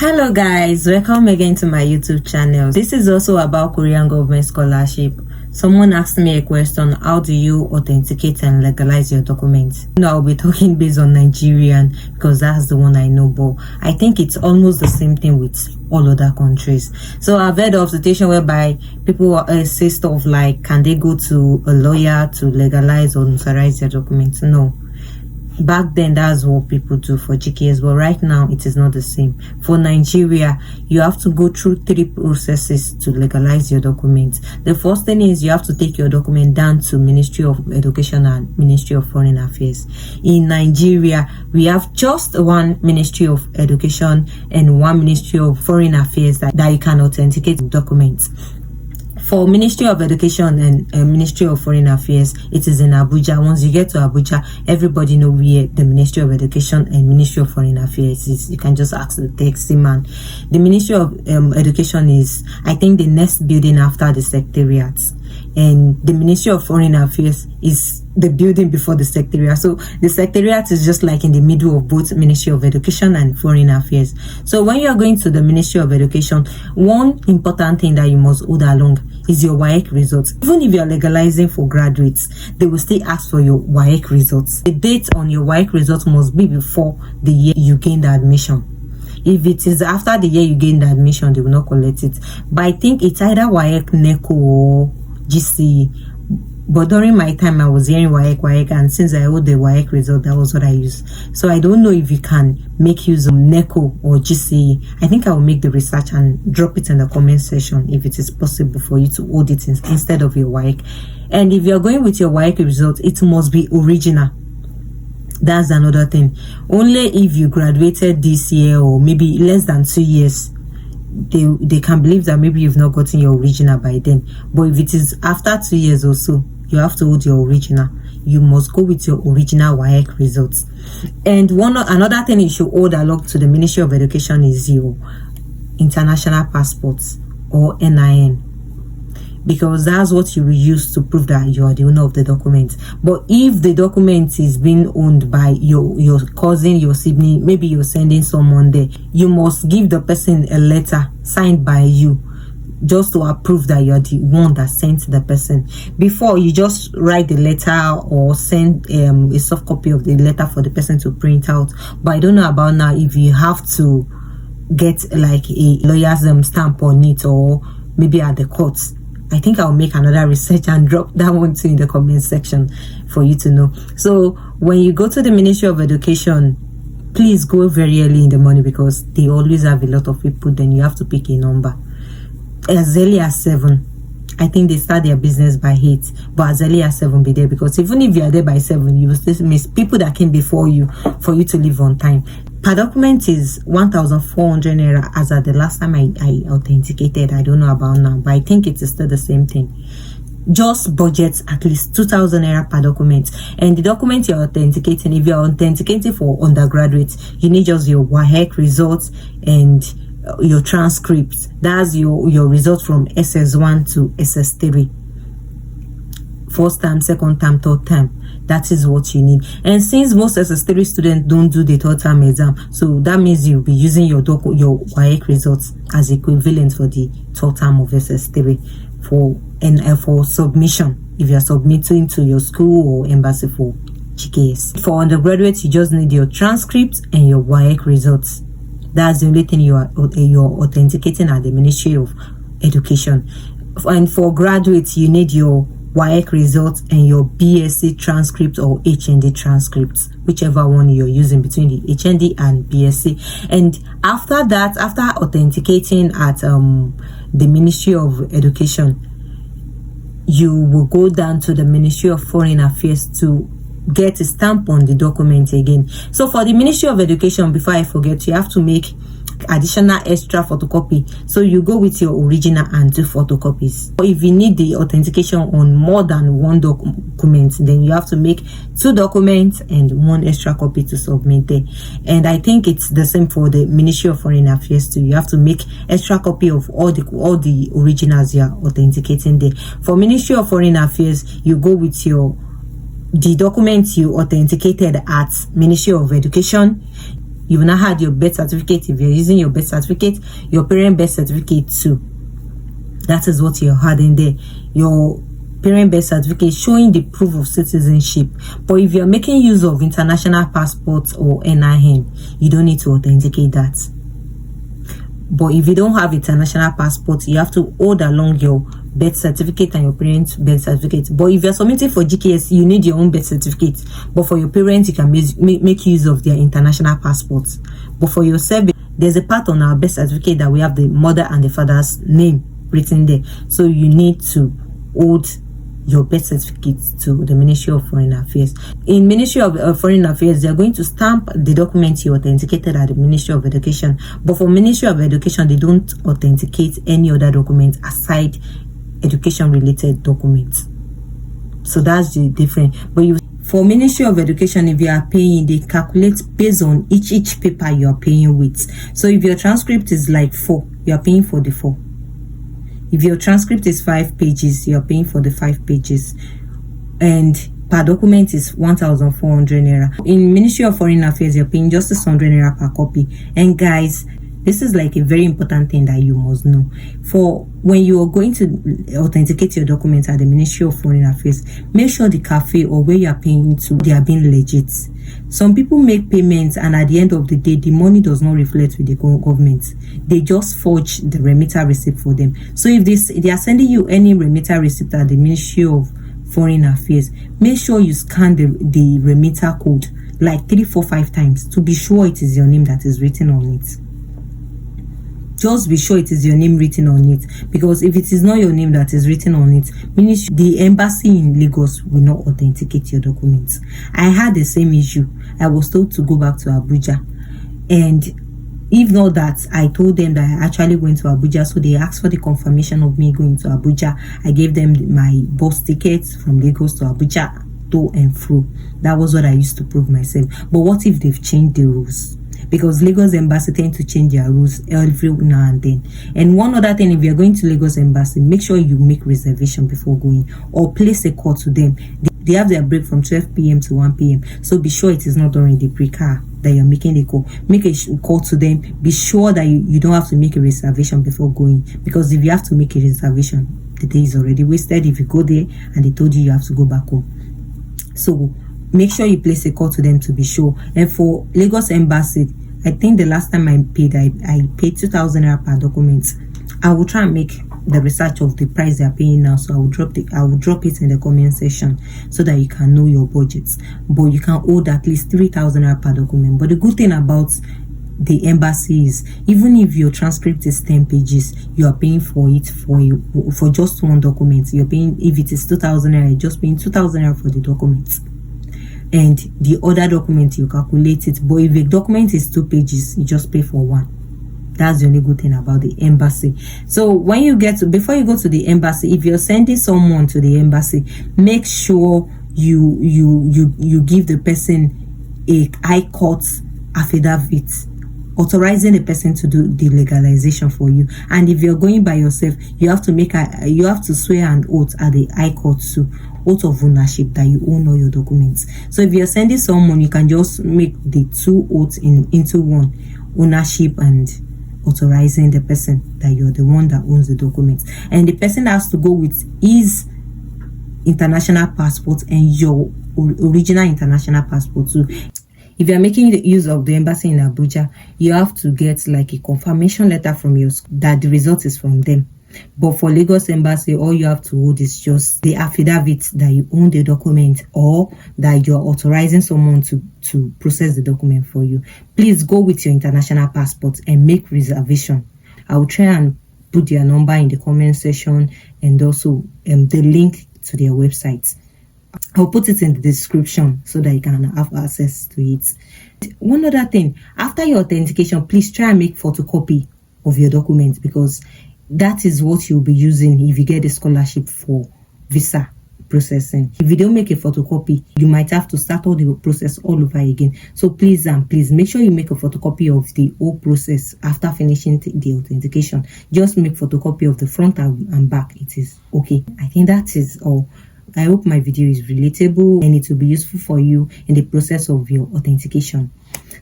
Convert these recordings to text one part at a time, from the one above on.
Hello guys, welcome again to my YouTube channel. This is also about Korean government scholarship. Someone asked me a question: how do you authenticate and legalize your documents? I'll be talking based on Nigerian because that's the one I know, but I think it's almost the same thing with all other countries. So I've heard of situation whereby people say stuff like, can they go to a lawyer to legalize or notarize their documents? No. Back then, that's what people do for GKS, but right now it is not the same. For Nigeria, you have to go through 3 processes to legalize your documents. The first thing is you have to take your document down to Ministry of Education and Ministry of Foreign Affairs. In Nigeria, we have just one Ministry of Education and one Ministry of Foreign Affairs that you can authenticate documents. For Ministry of Education and Ministry of Foreign Affairs, it is in Abuja. Once you get to Abuja, everybody know where the Ministry of Education and Ministry of Foreign Affairs is. You can just ask the taxi man. The Ministry of Education is, I think, the next building after the Secretariat. And the Ministry of Foreign Affairs is the building before the Secretariat. So the Secretariat is just like in the middle of both Ministry of Education and Foreign Affairs. So when you are going to the Ministry of Education, one important thing that you must hold along is your WAEC results. Even if you are legalizing for graduates, they will still ask for your WAEC results. The date on your WAEC results must be before the year you gain the admission. If it is after the year you gain the admission, they will not collect it. But I think it's either WAEC, NECO, or GCE. But during my time, I was hearing WAEC, and since I hold the WAEC result, that was what I used. So I don't know if you can make use of NECO or GCE. I think I will make the research and drop it in the comment section if it is possible for you to hold it instead of your WAEC. And if you're going with your WAEC result, it must be original. That's another thing. Only if you graduated this year or maybe less than 2 years, they can believe that maybe you've not gotten your original by then. But if it is after 2 years or so, you have to hold your original. You must go with your original WAEC results. And another thing you should hold along to the Ministry of Education is your international passports or NIN, because that's what you will use to prove that you are the owner of the document. But if the document is being owned by your cousin, your sibling, maybe you're sending someone there, you must give the person a letter signed by you just to approve that you're the one that sent the person. Before, you just write the letter or send a soft copy of the letter for the person to print out. But I don't know about now if you have to get like a lawyer's stamp on it, or maybe at the courts. I think I'll make another research and drop that one too in the comment section for you to know. So when you go to the Ministry of Education, please go very early in the morning because they always have a lot of people. Then you have to pick a number. As early as 7. I think they start their business by 8, but as early as 7 be there, because even if you are there by 7, you will still miss people that came before you for you to leave on time. Per document is 1,400 naira as at the last time I authenticated. I don't know about now, but I think it is still the same thing. Just budget at least 2,000 naira per document. And the document you're authenticating, if you're authenticating for undergraduates, you need just your WAEC results and your transcripts. That's your result from SS1 to SS3, first term, second term, third term. That is what you need. And since most SS3 students don't do the third term exam, so that means you'll be using your WAEC results as equivalent for the third term of SS3 for submission, if you're submitting to your school or embassy for GKS. For undergraduates, you just need your transcripts and your WAEC results. That's the only thing you're authenticating at the Ministry of Education. And for graduates, you need your WAEC results and your BSc transcript or HND transcripts, whichever one you're using between the HND and BSc. And after that, after authenticating at the Ministry of Education, you will go down to the Ministry of Foreign Affairs to get a stamp on the document again. So for the Ministry of Education, before I forget, you have to make additional extra photocopy. So you go with your original and 2 photocopies. Or if you need the authentication on more than one document, then you have to make 2 documents and 1 extra copy to submit there. And I think it's the same for the Ministry of Foreign Affairs too. You have to make extra copy of all the originals you are authenticating there. For Ministry of Foreign Affairs, you go with the documents you authenticated at Ministry of Education. You've now had your birth certificate. If you're using your birth certificate, your parent birth certificate too. That is what you're adding there. Your parent birth certificate showing the proof of citizenship. But if you're making use of international passports or NIN, you don't need to authenticate that. But if you don't have international passport, you have to hold along your birth certificate and your parents' birth certificate. But if you're submitting for GKS, you need your own birth certificate. But for your parents, you can make use of their international passports. But for yourself, there's a part on our birth certificate that we have the mother and the father's name written there. So you need to hold your birth certificate to the Ministry of Foreign Affairs. In Ministry of Foreign Affairs, they are going to stamp the document you authenticated at the Ministry of Education. But for Ministry of Education, they don't authenticate any other document aside education-related documents. So that's the difference. But for Ministry of Education, if you are paying, they calculate based on each paper you are paying with. So if your transcript is like 4, you are paying for the 4. If your transcript is 5 pages, you are paying for the 5 pages. And per document is 1,400 naira. In Ministry of Foreign Affairs, you're paying just 600 naira per copy. And guys, this is like a very important thing that you must know. For when you are going to authenticate your documents at the Ministry of Foreign Affairs, make sure the cafe or where you are paying to, they are being legit. Some people make payments and at the end of the day, the money does not reflect with the government. They just forge the remitter receipt for them. So if they are sending you any remitter receipt at the Ministry of Foreign Affairs, make sure you scan the remitter code like 3, 4, 5 times to be sure it is your name that is written on it. Just be sure it is your name written on it, because if it is not your name that is written on it, means the embassy in Lagos will not authenticate your documents. I had the same issue. I was told to go back to Abuja, and if not that, I told them that I actually went to Abuja, so they asked for the confirmation of me going to Abuja. I gave them my bus tickets from Lagos to Abuja, to and fro. That was what I used to prove myself. But what if they've changed the rules? Because Lagos Embassy tend to change their rules every now and then. And one other thing, if you're going to Lagos Embassy, make sure you make reservation before going, or place a call to them. They have their break from 12 p.m. to 1 p.m. So be sure it is not during the break hour that you're making the call. Make a call to them. Be sure that you don't have to make a reservation before going. Because if you have to make a reservation, the day is already wasted if you go there and they told you have to go back home. So make sure you place a call to them to be sure. And for Lagos Embassy, I think the last time I paid 2,000 naira per document. I will try and make the research of the price they are paying now, so I will drop it in the comment section so that you can know your budgets. But you can hold at least 3,000 naira per document. But the good thing about the embassy is, even if your transcript is 10 pages, you are paying for it for just one document. You're paying, if it is 2,000 naira, you're just paying 2,000 naira for the documents. And the other document, you calculate it. But if a document is 2 pages, you just pay for 1. That's the only good thing about the embassy. So when you before you go to the embassy, if you're sending someone to the embassy, make sure you give the person a high court affidavit authorizing the person to do the legalization for you. And if you're going by yourself, you have to swear an oath at the high court too. Oath of ownership that you own all your documents. So if you're sending someone, you can just make the 2 oaths into one: ownership and authorizing the person that you're the one that owns the documents. And the person has to go with his international passport and your original international passport too. If you're making use of the embassy in Abuja, you have to get like a confirmation letter from your school that the result is from them. But for Lagos Embassy, all you have to hold is just the affidavit that you own the document, or that you're authorizing someone to process the document for you. Please go with your international passport and make reservation. I will try and put their number in the comment section, and also the link to their website. I'll put it in the description so that you can have access to it. One other thing, after your authentication, please try and make photocopy of your documents, because that is what you'll be using if you get a scholarship for visa processing. If you don't make a photocopy, you might have to start all the process all over again. So please make sure you make a photocopy of the whole process after finishing the authentication. Just make photocopy of the front and back. It is okay. I think that is all. I hope my video is relatable and it will be useful for you in the process of your authentication.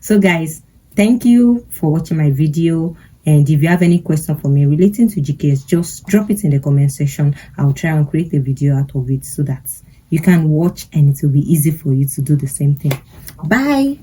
So guys, Thank you for watching my video. And if you have any question for me relating to GKS, just drop it in the comment section. I'll try and create a video out of it so that you can watch and it will be easy for you to do the same thing. Bye.